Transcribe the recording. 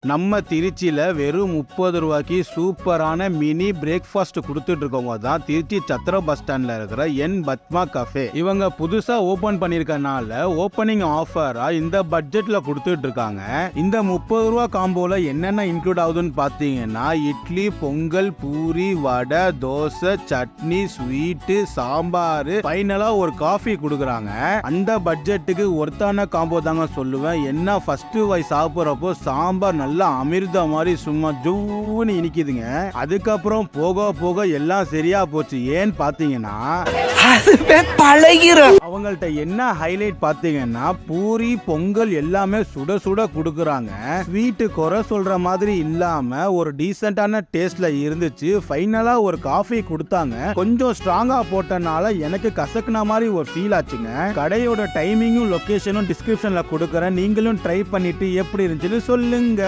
நம்ம திருச்சியில் வெறும் 30 ரூபாய்க்கு சூப்பரான மினி பிரேக்ஃபாஸ்ட் கொடுத்துட்டு இருக்கவங்க தான் திருச்சி சத்திர பஸ் ஸ்டாண்டில் இருக்கிற என் பத்மா கஃபே. இவங்க புதுசாக ஓப்பன் பண்ணியிருக்கனால ஓப்பனிங் ஆஃபராக இந்த பட்ஜெட்டில் கொடுத்துட்டு இருக்காங்க. இந்த 30 ரூபா காம்போவில் என்னென்ன இன்க்ளூட் ஆகுதுன்னு பார்த்தீங்கன்னா இட்லி, பொங்கல், பூரி, வடை, தோசை, சட்னி, ஸ்வீட்டு, சாம்பார், ஃபைனலாக ஒரு காஃபி கொடுக்குறாங்க. அந்த பட்ஜெட்டுக்கு ஒருத்தான காம்போ தாங்க சொல்லுவேன். என்ன ஃபர்ஸ்ட் வாய் சாப்பிட்றப்போ சாம்பார் நல்லா அமிர்த மாதிரி சும்மா ஜூன்னு இனிக்குதுங்க. அதுக்கப்புறம் போக போக எல்லாம் சரியா போச்சு. ஏன்னு பாத்தீங்கன்னா அவங்கள்ட்ட என்ன ஹைலைட் பாத்தீங்கன்னா பூரி, பொங்கல் எல்லாமே சுட சுட குடுக்குறாங்க. ஸ்வீட்டு குறை சொல்ற மாதிரி இல்லாம ஒரு டீசென்டான டேஸ்ட்ல இருந்துச்சு. ஃபைனலா ஒரு காஃபி கொடுத்தாங்க. கொஞ்சம் ஸ்ட்ராங்கா போட்டனால எனக்கு கசக்குன மாதிரி ஒரு ஃபீல் ஆச்சுங்க. கடையோட டைமிங்கும் லொகேஷனும் டிஸ்கிரிப்ஷன்ல கொடுக்கறேன். நீங்களும் ட்ரை பண்ணிட்டு எப்படி இருந்துச்சுன்னு சொல்லுங்க.